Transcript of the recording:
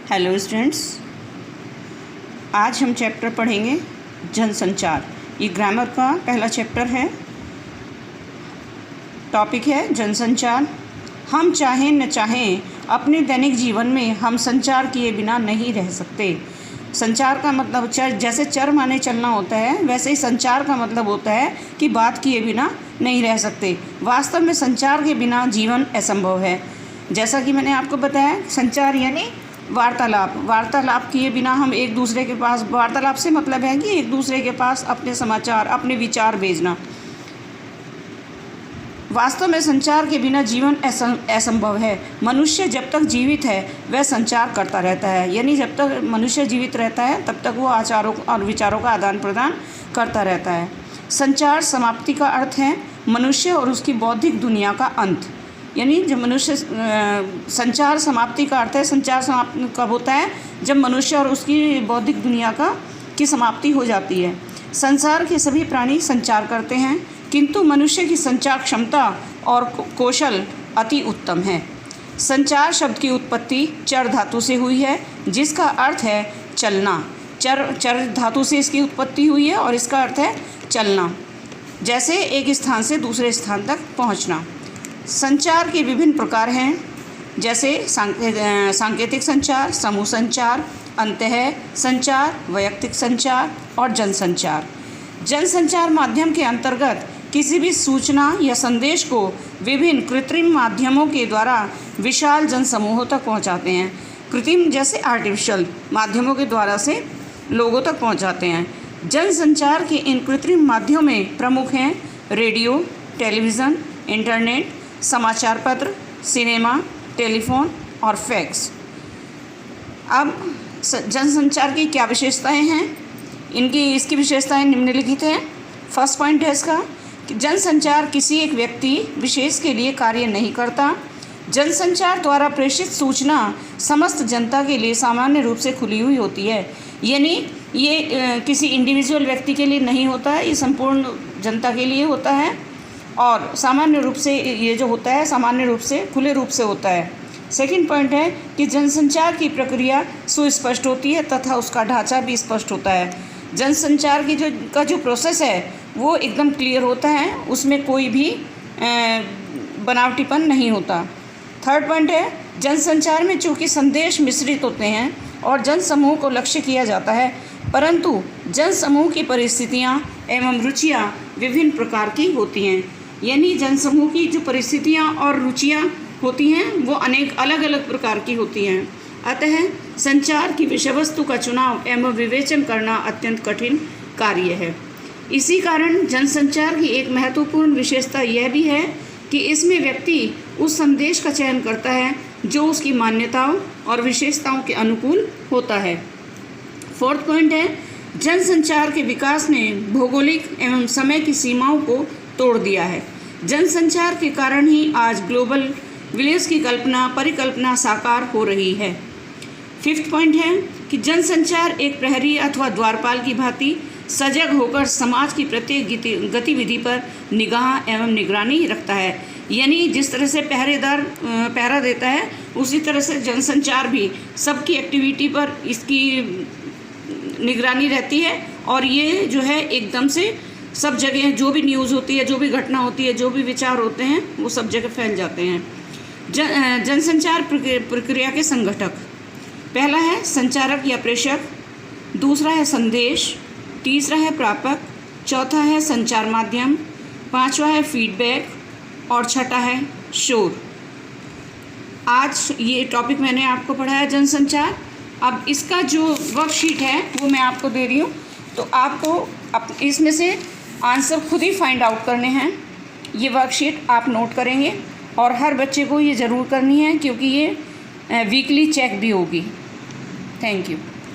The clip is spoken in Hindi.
हेलो स्टूडेंट्स, आज हम चैप्टर पढ़ेंगे जनसंचार। ये ग्रामर का पहला चैप्टर है। टॉपिक है जनसंचार। हम चाहें न चाहें अपने दैनिक जीवन में हम संचार किए बिना नहीं रह सकते। संचार का मतलब जैसे चर माने चलना होता है, वैसे ही संचार का मतलब होता है कि बात किए बिना नहीं रह सकते। वास्तव में संचार के बिना जीवन असंभव है। जैसा कि मैंने आपको बताया, संचार यानी वार्तालाप किए बिना हम एक दूसरे के पास, वार्तालाप से मतलब है कि एक दूसरे के पास अपने समाचार, अपने विचार भेजना। वास्तव में संचार के बिना जीवन असंभव है। मनुष्य जब तक जीवित है वह संचार करता रहता है, यानी जब तक मनुष्य जीवित रहता है तब तक वो आचारों और विचारों का आदान प्रदान करता रहता है। संचार समाप्ति का अर्थ है मनुष्य और उसकी बौद्धिक दुनिया का अंत। यानी जब मनुष्य, संचार समाप्ति का अर्थ है, संचार समाप्त कब होता है? जब मनुष्य और उसकी बौद्धिक दुनिया की समाप्ति हो जाती है। संसार के सभी प्राणी संचार करते हैं, किंतु मनुष्य की संचार क्षमता और कौशल अति उत्तम है। संचार शब्द की उत्पत्ति चर धातु से हुई है, जिसका अर्थ है चलना। चर धातु से इसकी उत्पत्ति हुई है और इसका अर्थ है चलना, जैसे एक स्थान से दूसरे स्थान तक पहुंचना। संचार के विभिन्न प्रकार हैं, जैसे सांकेतिक संचार, समूह संचार, अंतः संचार, वैयक्तिक संचार और जनसंचार। जनसंचार माध्यम के अंतर्गत किसी भी सूचना या संदेश को विभिन्न कृत्रिम माध्यमों के द्वारा विशाल जनसमूहों तक पहुंचाते हैं। कृत्रिम जैसे आर्टिफिशियल माध्यमों के द्वारा से लोगों तक पहुंचाते हैं। जनसंचार के इन कृत्रिम माध्यमों में प्रमुख हैं रेडियो, टेलीविज़न, इंटरनेट, समाचार पत्र, सिनेमा, टेलीफोन और फैक्स। अब जनसंचार की क्या विशेषताएं हैं? इसकी विशेषताएं निम्नलिखित हैं। फर्स्ट पॉइंट है इसका कि जनसंचार किसी एक व्यक्ति विशेष के लिए कार्य नहीं करता। जनसंचार द्वारा प्रेषित सूचना समस्त जनता के लिए सामान्य रूप से खुली हुई होती है। यानी ये किसी इंडिविजुअल व्यक्ति के लिए नहीं होता है, ये संपूर्ण जनता के लिए होता है और सामान्य रूप से ये जो होता है सामान्य रूप से खुले रूप से होता है। सेकंड पॉइंट है कि जनसंचार की प्रक्रिया सुस्पष्ट होती है तथा उसका ढांचा भी स्पष्ट होता है। जनसंचार की जो प्रोसेस है वो एकदम क्लियर होता है, उसमें कोई भी बनावटीपन नहीं होता। थर्ड पॉइंट है जनसंचार में चूँकि संदेश मिश्रित होते हैं और जनसमूह को लक्ष्य किया जाता है, परंतु जनसमूह की परिस्थितियाँ एवं रुचियाँ विभिन्न प्रकार की होती हैं। यानी जनसमूह की जो परिस्थितियाँ और रुचियाँ होती हैं वो अनेक अलग अलग प्रकार की होती हैं। अतः संचार की विषय वस्तु का चुनाव एवं विवेचन करना अत्यंत कठिन कार्य है। इसी कारण जनसंचार की एक महत्वपूर्ण विशेषता यह भी है कि इसमें व्यक्ति उस संदेश का चयन करता है जो उसकी मान्यताओं और विशेषताओं के अनुकूल होता है। फोर्थ पॉइंट है जनसंचार के विकास ने भौगोलिक एवं समय की सीमाओं को तोड़ दिया है। जनसंचार के कारण ही आज ग्लोबल विलेज की परिकल्पना साकार हो रही है। फिफ्थ पॉइंट है कि जनसंचार एक प्रहरी अथवा द्वारपाल की भांति सजग होकर समाज की प्रत्येक गतिविधि पर निगाह एवं निगरानी रखता है। यानी जिस तरह से पहरेदार पहरा देता है, उसी तरह से जनसंचार भी सबकी एक्टिविटी पर इसकी निगरानी रहती है और ये जो है एकदम से सब जगह जो भी न्यूज़ होती है, जो भी घटना होती है, जो भी विचार होते हैं वो सब जगह फैल जाते हैं। जनसंचार प्रक्रिया के संगठक, पहला है संचारक या प्रेषक, दूसरा है संदेश, तीसरा है प्रापक, चौथा है संचार माध्यम, पांचवा है फीडबैक और छठा है शोर। आज ये टॉपिक मैंने आपको पढ़ाया जनसंचार। अब इसका जो वर्कशीट है वो मैं आपको दे रही हूँ, तो आपको इसमें से आंसर खुद ही फाइंड आउट करने हैं। ये वर्कशीट आप नोट करेंगे और हर बच्चे को ये ज़रूर करनी है, क्योंकि ये वीकली चेक भी होगी। Thank you.